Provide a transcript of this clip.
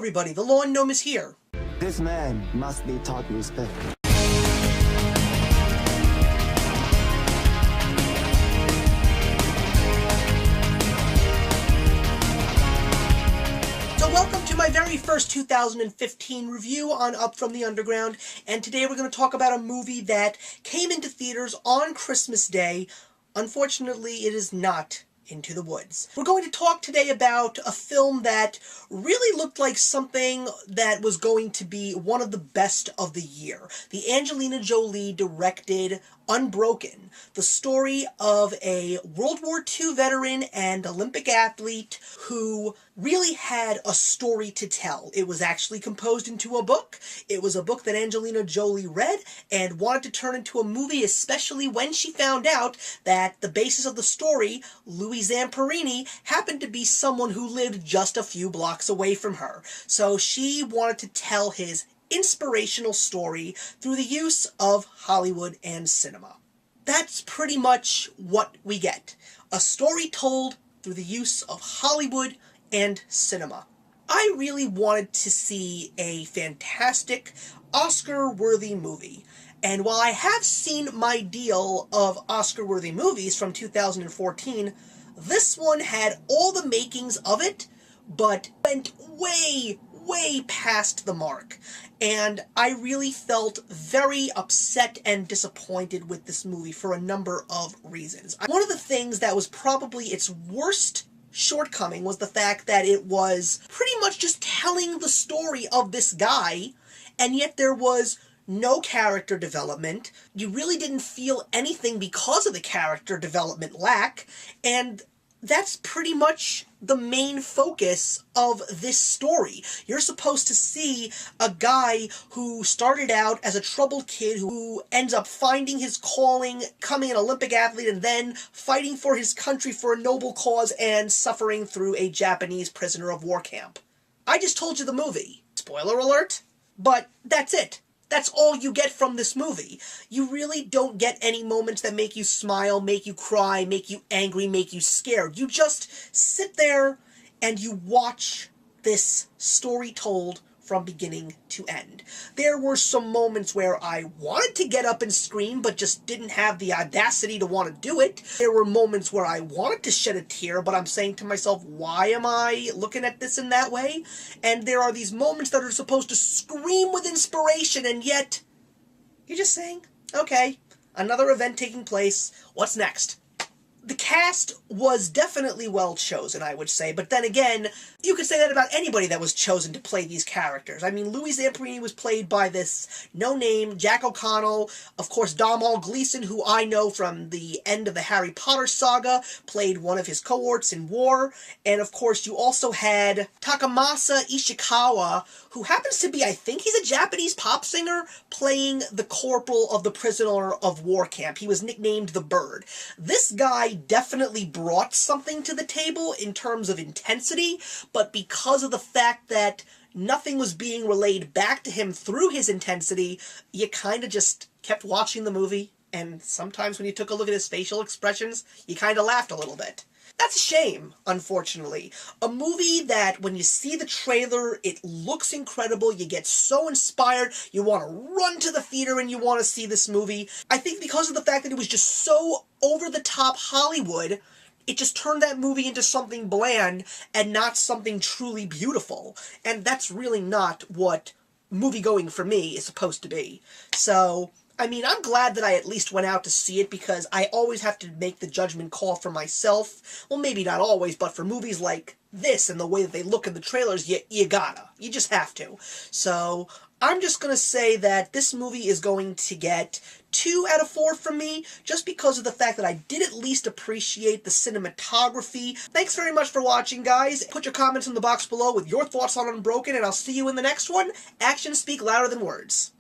everybody, the Lawn Gnome is here. This man must be taught respect. So welcome to my very first 2015 review on Up From the Underground, and today we're going to talk about a movie that came into theaters on Christmas Day. Unfortunately, it is not Into the Woods. We're going to talk today about a film that really looked like something that was going to be one of the best of the year. The Angelina Jolie directed Unbroken, the story of a World War II veteran and Olympic athlete who really had a story to tell. It was actually composed into a book. It was a book that Angelina Jolie read and wanted to turn into a movie, especially when she found out that the basis of the story, Louis Zamperini, happened to be someone who lived just a few blocks away from her. So she wanted to tell his inspirational story through the use of Hollywood and cinema. That's pretty much what we get. A story told through the use of Hollywood and cinema. I really wanted to see a fantastic, Oscar-worthy movie. And while I have seen my deal of Oscar-worthy movies from 2014, this one had all the makings of it, but went way past the mark. And I really felt very upset and disappointed with this movie for a number of reasons. One of the things that was probably its worst shortcoming was the fact that it was pretty much just telling the story of this guy, and yet there was no character development. You really didn't feel anything because of the character development lack, and that's pretty much the main focus of this story. You're supposed to see a guy who started out as a troubled kid who ends up finding his calling, becoming an Olympic athlete, and then fighting for his country for a noble cause and suffering through a Japanese prisoner of war camp. I just told you the movie. Spoiler alert. But that's it. That's all you get from this movie. You really don't get any moments that make you smile, make you cry, make you angry, make you scared. You just sit there and you watch this story told from beginning to end. There were some moments where I wanted to get up and scream, but just didn't have the audacity to want to do it. There were moments where I wanted to shed a tear, but I'm saying to myself, why am I looking at this in that way? And there are these moments that are supposed to scream with inspiration, and yet you're just saying, okay, another event taking place, what's next? The cast was definitely well chosen, I would say, but then again, you could say that about anybody that was chosen to play these characters. I mean, Louis Zamperini was played by this no-name Jack O'Connell. Of course, Domhnall Gleeson, who I know from the end of the Harry Potter saga, played one of his cohorts in war. And of course, you also had Takamasa Ishikawa, who happens to be, I think he's a Japanese pop singer, playing the corporal of the prisoner of war camp. He was nicknamed the Bird. This guy definitely brought something to the table in terms of intensity, but because of the fact that nothing was being relayed back to him through his intensity, you kind of just kept watching the movie, and sometimes when you took a look at his facial expressions, you kind of laughed a little bit. That's a shame, unfortunately. A movie that, when you see the trailer, it looks incredible, you get so inspired, you want to run to the theater and you want to see this movie. I think because of the fact that it was just so over-the-top Hollywood, it just turned that movie into something bland and not something truly beautiful. And that's really not what movie-going for me is supposed to be. So, I mean, I'm glad that I at least went out to see it, because I always have to make the judgment call for myself. Well, maybe not always, but for movies like this and the way that they look in the trailers, you gotta. You just have to. So, I'm just gonna say that this movie is going to get 2 out of 4 from me, just because of the fact that I did at least appreciate the cinematography. Thanks very much for watching, guys. Put your comments in the box below with your thoughts on Unbroken, and I'll see you in the next one. Actions speak louder than words.